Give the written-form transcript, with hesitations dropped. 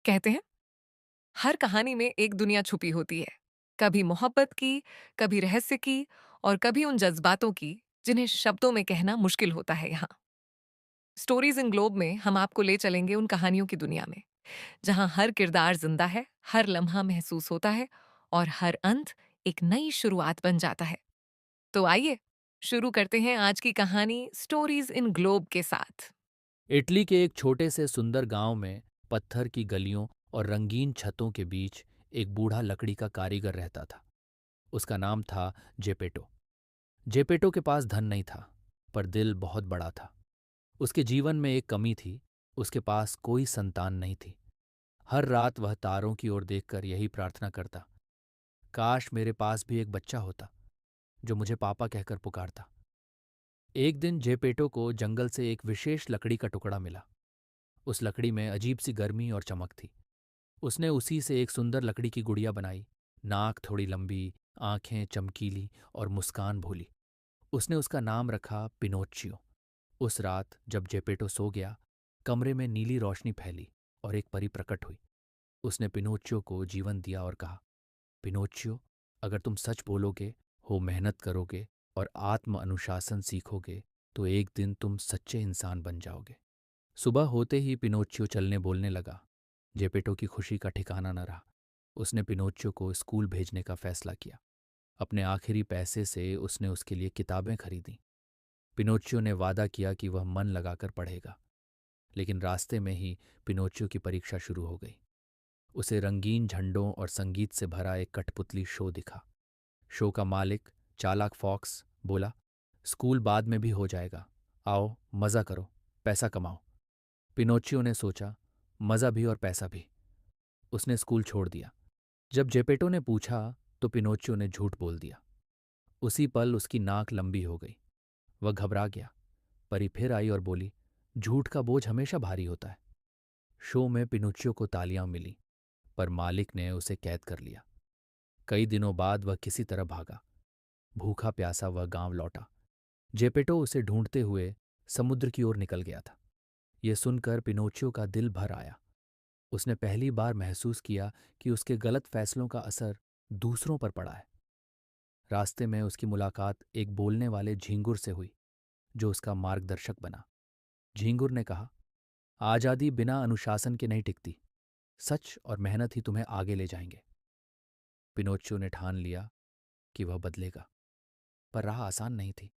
कहते हैं हर कहानी में एक दुनिया छुपी होती है। कभी मोहब्बत की, कभी रहस्य की और कभी उन जज्बातों की जिन्हें शब्दों में कहना मुश्किल होता है। यहाँ स्टोरीज इन ग्लोब में हम आपको ले चलेंगे उन कहानियों की दुनिया में जहाँ हर किरदार जिंदा है, हर लम्हा महसूस होता है और हर अंत एक नई शुरुआत बन जाता है। तो आइए शुरू करते हैं आज की कहानी स्टोरीज इन ग्लोब के साथ। इटली के एक छोटे से सुंदर गांव में पत्थर की गलियों और रंगीन छतों के बीच एक बूढ़ा लकड़ी का कारीगर रहता था। उसका नाम था जेपेटो। जेपेटो के पास धन नहीं था, पर दिल बहुत बड़ा था। उसके जीवन में एक कमी थी, उसके पास कोई संतान नहीं थी। हर रात वह तारों की ओर देखकर यही प्रार्थना करता, काश मेरे पास भी एक बच्चा होता जो मुझे पापा कहकर पुकारता। एक दिन जेपेटो को जंगल से एक विशेष लकड़ी का टुकड़ा मिला। उस लकड़ी में अजीब सी गर्मी और चमक थी। उसने उसी से एक सुंदर लकड़ी की गुड़िया बनाई। नाक थोड़ी लंबी, आंखें चमकीली और मुस्कान भोली। उसने उसका नाम रखा पिनोच्चियो। उस रात जब जेपेटो सो गया, कमरे में नीली रोशनी फैली और एक परी प्रकट हुई। उसने पिनोच्चियो को जीवन दिया और कहा, पिनोच्चियो, अगर तुम सच बोलोगे, हो मेहनत करोगे और आत्म अनुशासन सीखोगे, तो एक दिन तुम सच्चे इंसान बन जाओगे। सुबह होते ही पिनोच्चियो चलने बोलने लगा। जेपेटो की खुशी का ठिकाना न रहा। उसने पिनोच्चियो को स्कूल भेजने का फैसला किया। अपने आखिरी पैसे से उसने उसके लिए किताबें खरीदीं। पिनोच्चियो ने वादा किया कि वह मन लगाकर पढ़ेगा। लेकिन रास्ते में ही पिनोच्चियो की परीक्षा शुरू हो गई। उसे रंगीन झंडों और संगीत से भरा एक कठपुतली शो दिखा। शो का मालिक, चालाक फॉक्स, बोला, स्कूल बाद में भी हो जाएगा। आओ, मज़ा करो, पैसा कमाओ। पिनोच्चियो ने सोचा, मज़ा भी और पैसा भी। उसने स्कूल छोड़ दिया। जब जेपेटो ने पूछा तो पिनोच्चियो ने झूठ बोल दिया। उसी पल उसकी नाक लंबी हो गई। वह घबरा गया। परी फिर आई और बोली, झूठ का बोझ हमेशा भारी होता है। शो में पिनोच्चियो को तालियां मिली, पर मालिक ने उसे कैद कर लिया। कई दिनों बाद वह किसी तरह भागा। भूखा प्यासा वह गांव लौटा। जेपेटो उसे ढूंढते हुए समुद्र की ओर निकल गया था। यह सुनकर पिनोच्चियो का दिल भर आया। उसने पहली बार महसूस किया कि उसके गलत फैसलों का असर दूसरों पर पड़ा है। रास्ते में उसकी मुलाकात एक बोलने वाले झींगुर से हुई, जो उसका मार्गदर्शक बना। झींगुर ने कहा, आज़ादी बिना अनुशासन के नहीं टिकती। सच और मेहनत ही तुम्हें आगे ले जाएंगे। पिनोच्चियो ने ठान लिया कि वह बदलेगा, पर राह आसान नहीं थी।